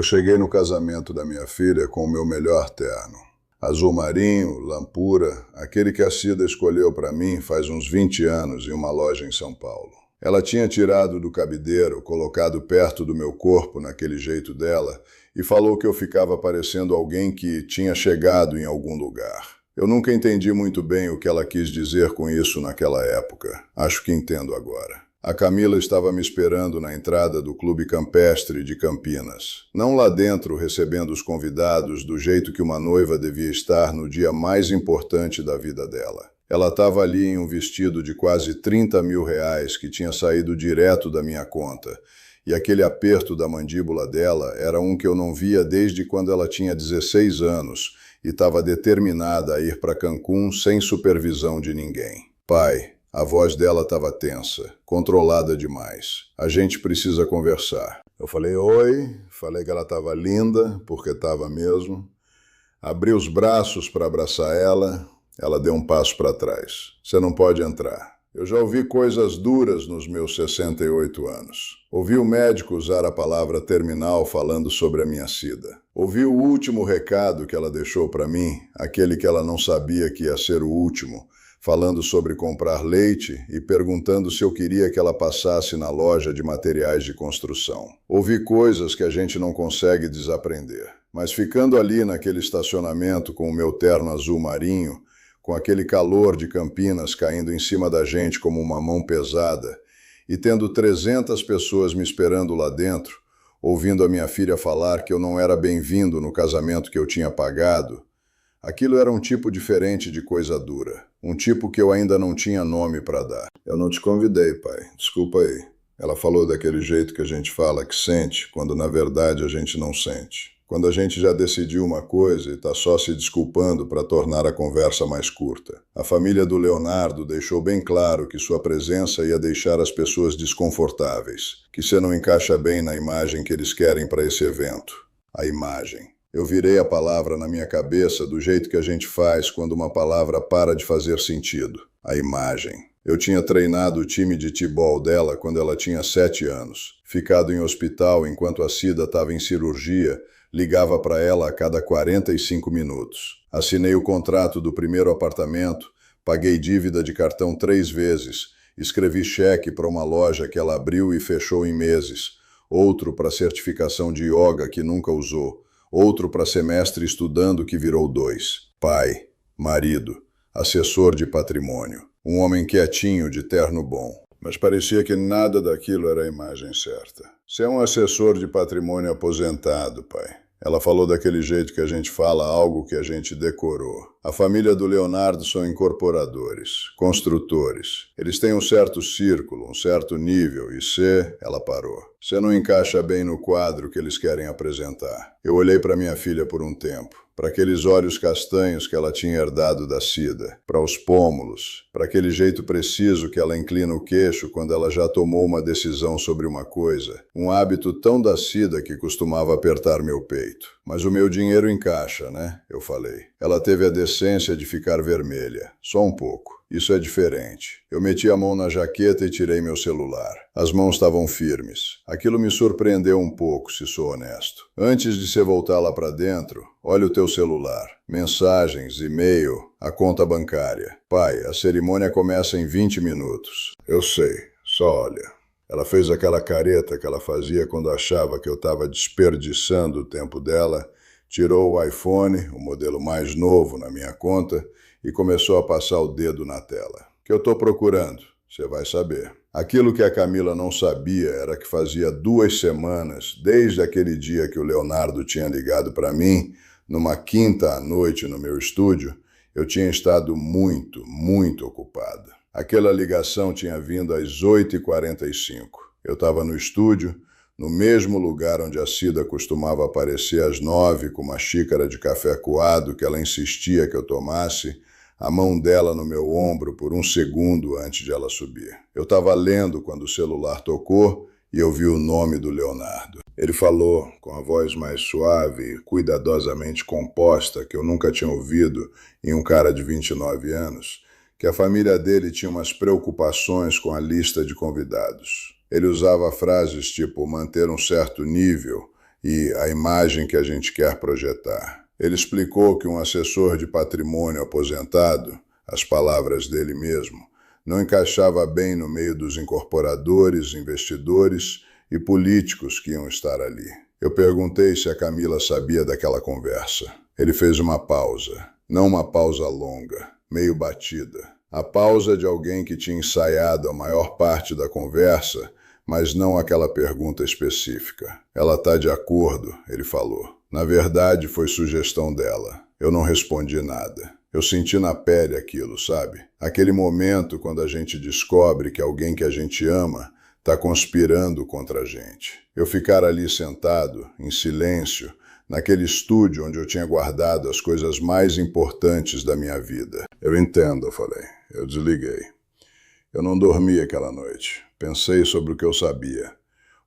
cheguei no casamento da minha filha com o meu melhor terno. Azul marinho, lampura, aquele que a Cida escolheu para mim faz uns 20 anos em uma loja em São Paulo. Ela tinha tirado do cabideiro, colocado perto do meu corpo naquele jeito dela e falou que eu ficava parecendo alguém que tinha chegado em algum lugar. Eu nunca entendi muito bem o que ela quis dizer com isso naquela época. Acho que entendo agora. A Camila estava me esperando na entrada do Clube Campestre de Campinas. Não lá dentro recebendo os convidados do jeito que uma noiva devia estar no dia mais importante da vida dela. Ela estava ali em um vestido de quase 30 mil reais que tinha saído direto da minha conta. E aquele aperto da mandíbula dela era um que eu não via desde quando ela tinha 16 anos e estava determinada a ir para Cancún sem supervisão de ninguém. Pai, a voz dela estava tensa, controlada demais. A gente precisa conversar. Eu falei oi, falei que ela estava linda, porque estava mesmo. Abri os braços para abraçar ela, ela deu um passo para trás. Você não pode entrar. Eu já ouvi coisas duras nos meus 68 anos. Ouvi o médico usar a palavra terminal falando sobre a minha Cida. Ouvi o último recado que ela deixou para mim, aquele que ela não sabia que ia ser o último, falando sobre comprar leite e perguntando se eu queria que ela passasse na loja de materiais de construção. Ouvi coisas que a gente não consegue desaprender. Mas ficando ali naquele estacionamento com o meu terno azul marinho, com aquele calor de Campinas caindo em cima da gente como uma mão pesada, e tendo 300 pessoas me esperando lá dentro, ouvindo a minha filha falar que eu não era bem-vindo no casamento que eu tinha pagado, aquilo era um tipo diferente de coisa dura. Um tipo que eu ainda não tinha nome para dar. Eu não te convidei, pai. Desculpa aí. Ela falou daquele jeito que a gente fala que sente, quando na verdade a gente não sente. Quando a gente já decidiu uma coisa e está só se desculpando para tornar a conversa mais curta. A família do Leonardo deixou bem claro que sua presença ia deixar as pessoas desconfortáveis, que você não encaixa bem na imagem que eles querem para esse evento. A imagem. Eu virei a palavra na minha cabeça do jeito que a gente faz quando uma palavra para de fazer sentido. A imagem. Eu tinha treinado o time de t-ball dela quando ela tinha 7 anos. Ficado em hospital enquanto a Cida estava em cirurgia, ligava para ela a cada 45 minutos. Assinei o contrato do primeiro apartamento, paguei dívida de cartão 3 vezes, escrevi cheque para uma loja que ela abriu e fechou em meses, outro para certificação de yoga que nunca usou, outro para semestre estudando que virou 2. Pai, marido, assessor de patrimônio. Um homem quietinho, de terno bom. Mas parecia que nada daquilo era a imagem certa. Você é um assessor de patrimônio aposentado, pai. Ela falou daquele jeito que a gente fala algo que a gente decorou. A família do Leonardo são incorporadores, construtores. Eles têm um certo círculo, um certo nível, e ela parou. Você não encaixa bem no quadro que eles querem apresentar. Eu olhei para minha filha por um tempo, para aqueles olhos castanhos que ela tinha herdado da Cida, para os pômulos, para aquele jeito preciso que ela inclina o queixo quando ela já tomou uma decisão sobre uma coisa, um hábito tão da Cida que costumava apertar meu peito. Mas o meu dinheiro encaixa, né? Eu falei. Ela teve a decência de ficar vermelha, só um pouco. Isso é diferente. Eu meti a mão na jaqueta e tirei meu celular. As mãos estavam firmes. Aquilo me surpreendeu um pouco, se sou honesto. Antes de você voltar lá para dentro, olha o teu celular. Mensagens, e-mail, a conta bancária. Pai, a cerimônia começa em 20 minutos. Eu sei, só olha. Ela fez aquela careta que ela fazia quando achava que eu estava desperdiçando o tempo dela, tirou o iPhone, o modelo mais novo na minha conta, e começou a passar o dedo na tela. O que eu estou procurando? Você vai saber. Aquilo que a Camila não sabia era que fazia 2 semanas, desde aquele dia que o Leonardo tinha ligado para mim, numa quinta à noite no meu estúdio, eu tinha estado muito ocupada. Aquela ligação tinha vindo às 8h45. Eu estava no estúdio, no mesmo lugar onde a Cida costumava aparecer às 9 com uma xícara de café coado que ela insistia que eu tomasse, a mão dela no meu ombro por 1 segundo antes de ela subir. Eu estava lendo quando o celular tocou e eu vi o nome do Leonardo. Ele falou, com a voz mais suave e cuidadosamente composta que eu nunca tinha ouvido em um cara de 29 anos, que a família dele tinha umas preocupações com a lista de convidados. Ele usava frases tipo manter um certo nível e a imagem que a gente quer projetar. Ele explicou que um assessor de patrimônio aposentado, as palavras dele mesmo, não encaixava bem no meio dos incorporadores, investidores e políticos que iam estar ali. Eu perguntei se a Camila sabia daquela conversa. Ele fez uma pausa, não uma pausa longa, meio batida. A pausa de alguém que tinha ensaiado a maior parte da conversa, mas não aquela pergunta específica. Ela está de acordo, ele falou. Na verdade, foi sugestão dela. Eu não respondi nada. Eu senti na pele aquilo, sabe? Aquele momento quando a gente descobre que alguém que a gente ama está conspirando contra a gente. Eu ficar ali sentado, em silêncio, naquele estúdio onde eu tinha guardado as coisas mais importantes da minha vida. Eu entendo, eu falei. Eu desliguei. Eu não dormi aquela noite. Pensei sobre o que eu sabia.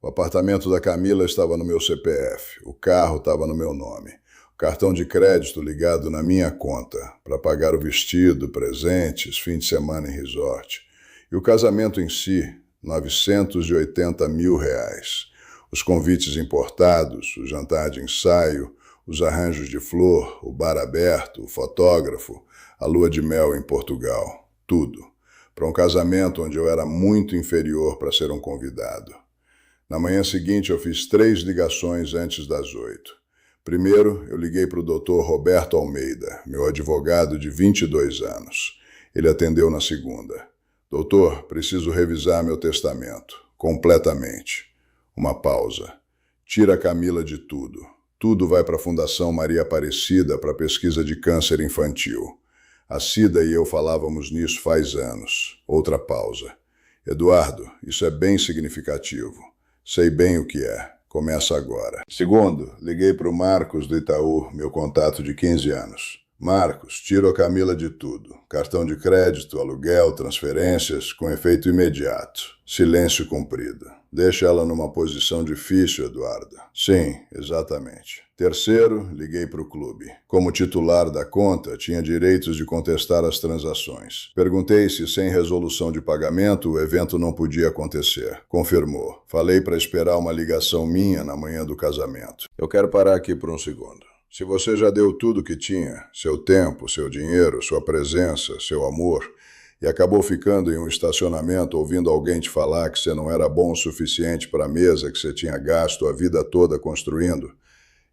O apartamento da Camila estava no meu CPF. O carro estava no meu nome. O cartão de crédito ligado na minha conta para pagar o vestido, presentes, fim de semana em resort. E o casamento em si, R$980 mil. Os convites importados, o jantar de ensaio, os arranjos de flor, o bar aberto, o fotógrafo, a lua de mel em Portugal. Tudo. Para um casamento onde eu era muito inferior para ser um convidado. Na manhã seguinte eu fiz 3 ligações antes das 8. Primeiro, eu liguei para o Dr. Roberto Almeida, meu advogado de 22 anos. Ele atendeu na segunda. Doutor, preciso revisar meu testamento. Completamente. Uma pausa. Tira a Camila de tudo. Tudo vai para a Fundação Maria Aparecida para pesquisa de câncer infantil. A Cida e eu falávamos nisso faz anos. Outra pausa. Eduardo, isso é bem significativo. Sei bem o que é. Começa agora. Segundo, liguei para o Marcos do Itaú, meu contato de 15 anos. Marcos, tiro a Camila de tudo. Cartão de crédito, aluguel, transferências, com efeito imediato. Silêncio cumprido. Deixa ela numa posição difícil, Eduardo. Sim, exatamente. Terceiro, liguei para o clube. Como titular da conta, tinha direitos de contestar as transações. Perguntei se sem resolução de pagamento o evento não podia acontecer. Confirmou. Falei para esperar uma ligação minha na manhã do casamento. Eu quero parar aqui por um segundo. Se você já deu tudo que tinha, seu tempo, seu dinheiro, sua presença, seu amor, e acabou ficando em um estacionamento ouvindo alguém te falar que você não era bom o suficiente para a mesa que você tinha gasto a vida toda construindo,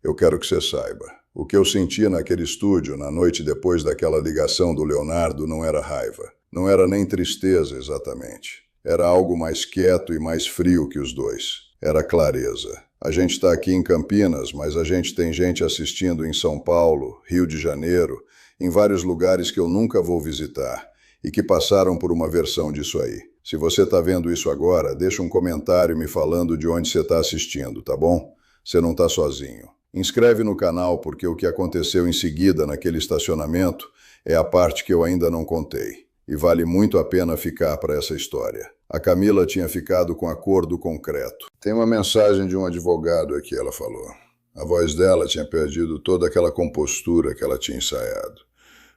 eu quero que você saiba. O que eu senti naquele estúdio na noite depois daquela ligação do Leonardo não era raiva. Não era nem tristeza exatamente. Era algo mais quieto e mais frio que os dois. Era clareza. A gente está aqui em Campinas, mas a gente tem gente assistindo em São Paulo, Rio de Janeiro, em vários lugares que eu nunca vou visitar e que passaram por uma versão disso aí. Se você está vendo isso agora, deixa um comentário me falando de onde você está assistindo, tá bom? Você não está sozinho. Inscreve no canal porque o que aconteceu em seguida naquele estacionamento é a parte que eu ainda não contei. E vale muito a pena ficar para essa história. A Camila tinha ficado com acordo concreto. Tem uma mensagem de um advogado aqui, ela falou. A voz dela tinha perdido toda aquela compostura que ela tinha ensaiado.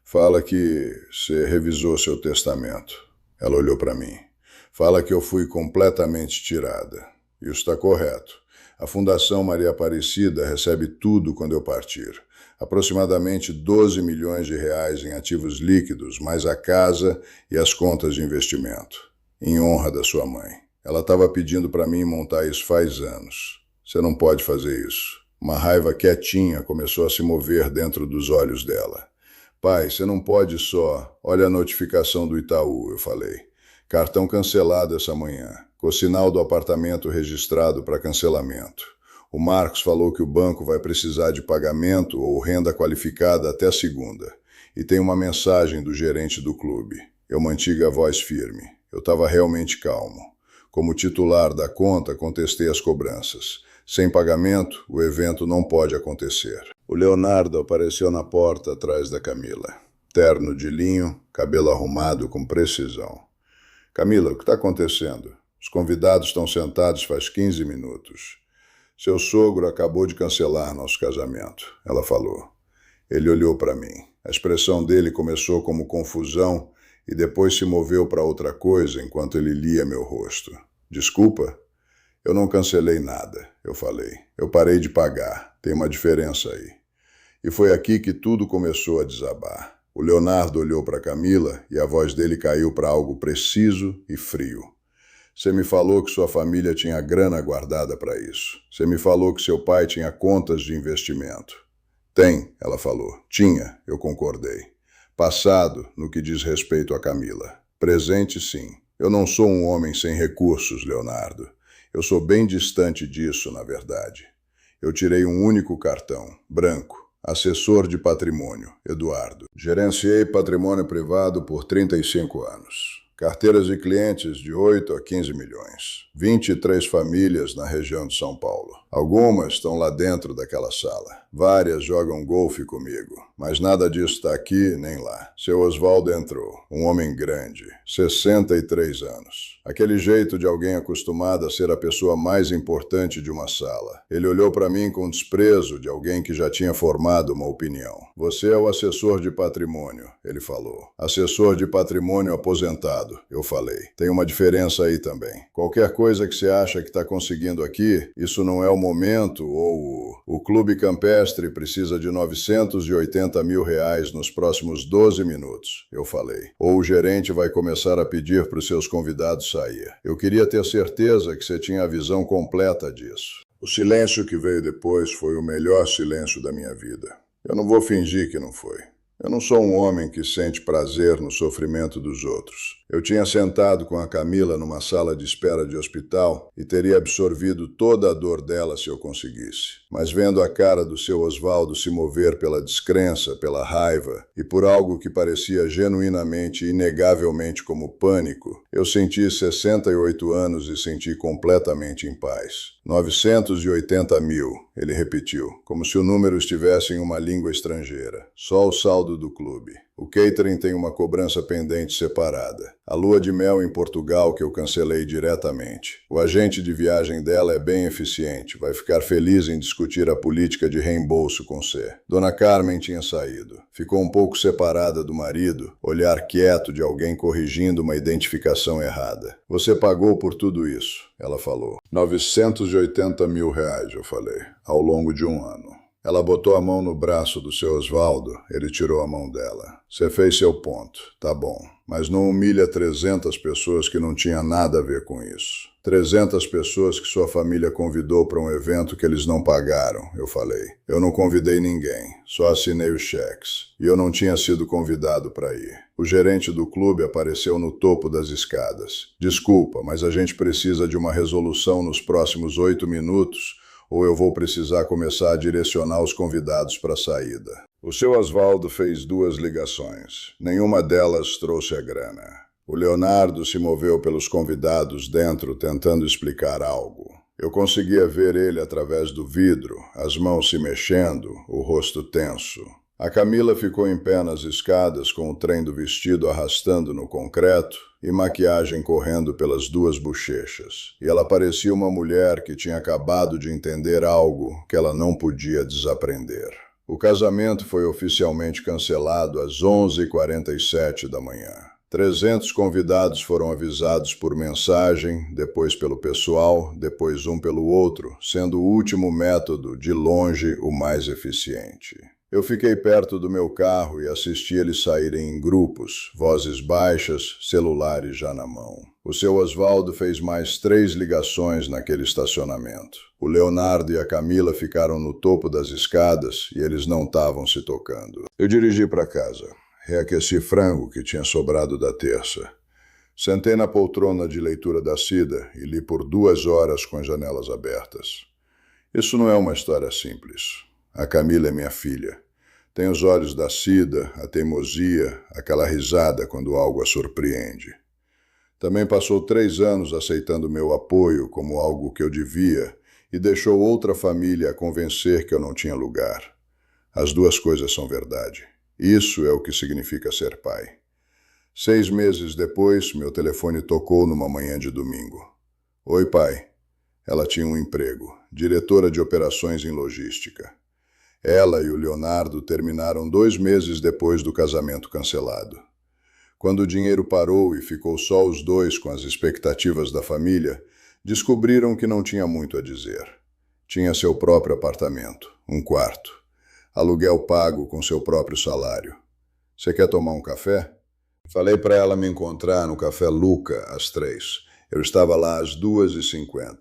Fala que você revisou seu testamento. Ela olhou para mim. Fala que eu fui completamente tirada. Isso está correto. A Fundação Maria Aparecida recebe tudo quando eu partir. Aproximadamente 12 milhões de reais em ativos líquidos, mais a casa e as contas de investimento. Em honra da sua mãe. Ela estava pedindo para mim montar isso faz anos. Você não pode fazer isso. Uma raiva quietinha começou a se mover dentro dos olhos dela. Pai, você não pode só... Olha a notificação do Itaú, eu falei. Cartão cancelado essa manhã. Com o sinal do apartamento registrado para cancelamento. O Marcos falou que o banco vai precisar de pagamento ou renda qualificada até segunda. E tem uma mensagem do gerente do clube. Eu mantive a voz firme. Eu estava realmente calmo. Como titular da conta, contestei as cobranças. Sem pagamento, o evento não pode acontecer. O Leonardo apareceu na porta atrás da Camila. Terno de linho, cabelo arrumado com precisão. Camila, o que está acontecendo? Os convidados estão sentados faz 15 minutos. Seu sogro acabou de cancelar nosso casamento, ela falou. Ele olhou para mim. A expressão dele começou como confusão e depois se moveu para outra coisa enquanto ele lia meu rosto. Desculpa? Eu não cancelei nada, eu falei. Eu parei de pagar, tem uma diferença aí. E foi aqui que tudo começou a desabar. O Leonardo olhou para Camila e a voz dele caiu para algo preciso e frio. Você me falou que sua família tinha grana guardada para isso. Você me falou que seu pai tinha contas de investimento. Tem, ela falou. Tinha, eu concordei. Passado, no que diz respeito a Camila. Presente, sim. Eu não sou um homem sem recursos, Leonardo. Eu sou bem distante disso, na verdade. Eu tirei um único cartão, branco. Assessor de patrimônio, Eduardo. Gerenciei patrimônio privado por 35 anos. Carteiras de clientes de 8 a 15 milhões. 23 famílias na região de São Paulo. Algumas estão lá dentro daquela sala. Várias jogam golfe comigo. Mas nada disso está aqui nem lá. Seu Oswaldo entrou. Um homem grande. 63 anos. Aquele jeito de alguém acostumado a ser a pessoa mais importante de uma sala. Ele olhou para mim com desprezo de alguém que já tinha formado uma opinião. Você é o assessor de patrimônio, ele falou. Assessor de patrimônio aposentado, eu falei. Tem uma diferença aí também. Qualquer coisa que você acha que está conseguindo aqui, isso não é o momento, ou o Clube Campestre precisa de 980 mil reais nos próximos 12 minutos, eu falei. Ou o gerente vai começar a pedir para os seus convidados sair. Eu queria ter certeza que você tinha a visão completa disso. O silêncio que veio depois foi o melhor silêncio da minha vida. Eu não vou fingir que não foi. Eu não sou um homem que sente prazer no sofrimento dos outros. Eu tinha sentado com a Camila numa sala de espera de hospital e teria absorvido toda a dor dela se eu conseguisse. Mas vendo a cara do seu Oswaldo se mover pela descrença, pela raiva e por algo que parecia genuinamente e inegavelmente como pânico, eu senti 68 anos e senti completamente em paz. 980 mil, ele repetiu, como se o número estivesse em uma língua estrangeira. Só o saldo do clube. O catering tem uma cobrança pendente separada. A lua de mel em Portugal que eu cancelei diretamente. O agente de viagem dela é bem eficiente, vai ficar feliz em discutir a política de reembolso com você. Dona Carmen tinha saído. Ficou um pouco separada do marido, olhar quieto de alguém corrigindo uma identificação errada. Você pagou por tudo isso, ela falou. 980 mil reais, eu falei, ao longo de um ano. Ela botou a mão no braço do seu Oswaldo, ele tirou a mão dela. Você fez seu ponto, tá bom, mas não humilha 300 pessoas que não tinham nada a ver com isso. 300 pessoas que sua família convidou para um evento que eles não pagaram, eu falei. Eu não convidei ninguém, só assinei os cheques. E eu não tinha sido convidado para ir. O gerente do clube apareceu no topo das escadas. Desculpa, mas a gente precisa de uma resolução nos próximos 8 minutos, ou eu vou precisar começar a direcionar os convidados para a saída. O seu Oswaldo fez 2 ligações. Nenhuma delas trouxe a grana. O Leonardo se moveu pelos convidados dentro tentando explicar algo. Eu conseguia ver ele através do vidro, as mãos se mexendo, o rosto tenso. A Camila ficou em pé nas escadas com o trem do vestido arrastando no concreto e maquiagem correndo pelas 2 bochechas. E ela parecia uma mulher que tinha acabado de entender algo que ela não podia desaprender. O casamento foi oficialmente cancelado às 11h47 da manhã. 300 convidados foram avisados por mensagem, depois pelo pessoal, depois um pelo outro, sendo o último método, de longe, o mais eficiente. Eu fiquei perto do meu carro e assisti eles saírem em grupos, vozes baixas, celulares já na mão. O seu Oswaldo fez mais 3 ligações naquele estacionamento. O Leonardo e a Camila ficaram no topo das escadas e eles não estavam se tocando. Eu dirigi para casa. Reaqueci frango que tinha sobrado da terça. Sentei na poltrona de leitura da Cida e li por 2 horas com as janelas abertas. Isso não é uma história simples. A Camila é minha filha. Tem os olhos da Cida, a teimosia, aquela risada quando algo a surpreende. Também passou 3 anos aceitando meu apoio como algo que eu devia e deixou outra família a convencer que eu não tinha lugar. As 2 coisas são verdade. Isso é o que significa ser pai. 6 meses depois, meu telefone tocou numa manhã de domingo. Oi, pai. Ela tinha um emprego, diretora de operações em logística. Ela e o Leonardo terminaram 2 meses depois do casamento cancelado. Quando o dinheiro parou e ficou só os 2 com as expectativas da família, Descobriram que não tinha muito a dizer. Tinha seu próprio apartamento, um quarto. Aluguel pago com seu próprio salário. Você quer tomar um café? Falei para ela me encontrar no Café Luca às 3. Eu estava lá às 2h50.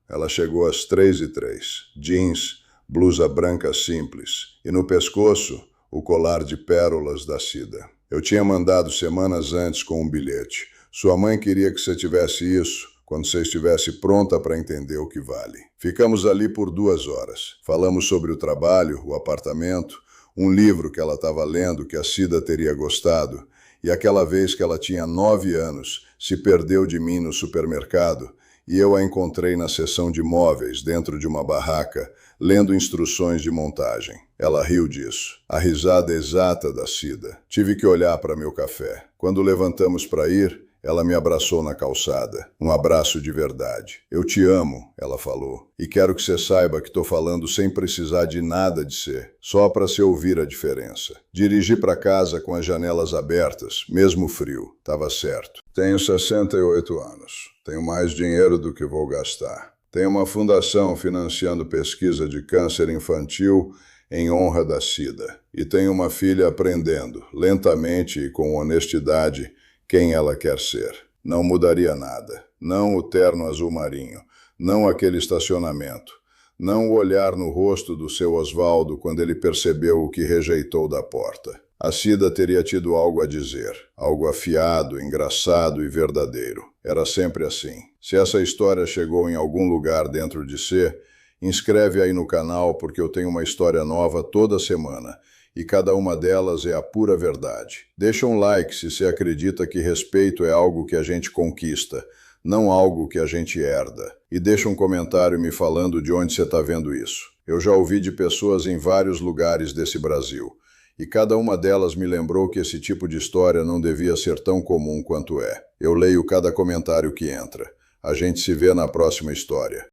Ela chegou às 3h03. Jeans, blusa branca simples e no pescoço o colar de pérolas da Cida. Eu tinha mandado semanas antes com um bilhete. Sua mãe queria que você tivesse isso quando você estivesse pronta para entender o que vale. Ficamos ali por 2 horas. Falamos sobre o trabalho, o apartamento, um livro que ela estava lendo que a Cida teria gostado e aquela vez que ela tinha 9 anos, se perdeu de mim no supermercado e eu a encontrei na seção de móveis dentro de uma barraca, lendo instruções de montagem. Ela riu disso. A risada exata da Cida. Tive que olhar para meu café. Quando levantamos para ir, ela me abraçou na calçada. Um abraço de verdade. Eu te amo, ela falou. E quero que você saiba que estou falando sem precisar de nada de você. Só para se ouvir a diferença. Dirigi para casa com as janelas abertas, mesmo frio. Tava certo. Tenho 68 anos. Tenho mais dinheiro do que vou gastar. Tenho uma fundação financiando pesquisa de câncer infantil em honra da Cida. E tenho uma filha aprendendo, lentamente e com honestidade, quem ela quer ser. Não mudaria nada. Não o terno azul marinho. Não aquele estacionamento. Não o olhar no rosto do seu Osvaldo quando ele percebeu o que rejeitou da porta. A Cida teria tido algo a dizer. Algo afiado, engraçado e verdadeiro. Era sempre assim. Se essa história chegou em algum lugar dentro de você, inscreve aí no canal porque eu tenho uma história nova toda semana. E cada uma delas é a pura verdade. Deixa um like se você acredita que respeito é algo que a gente conquista, não algo que a gente herda. E deixa um comentário me falando de onde você está vendo isso. Eu já ouvi de pessoas em vários lugares desse Brasil. E cada uma delas me lembrou que esse tipo de história não devia ser tão comum quanto é. Eu leio cada comentário que entra. A gente se vê na próxima história.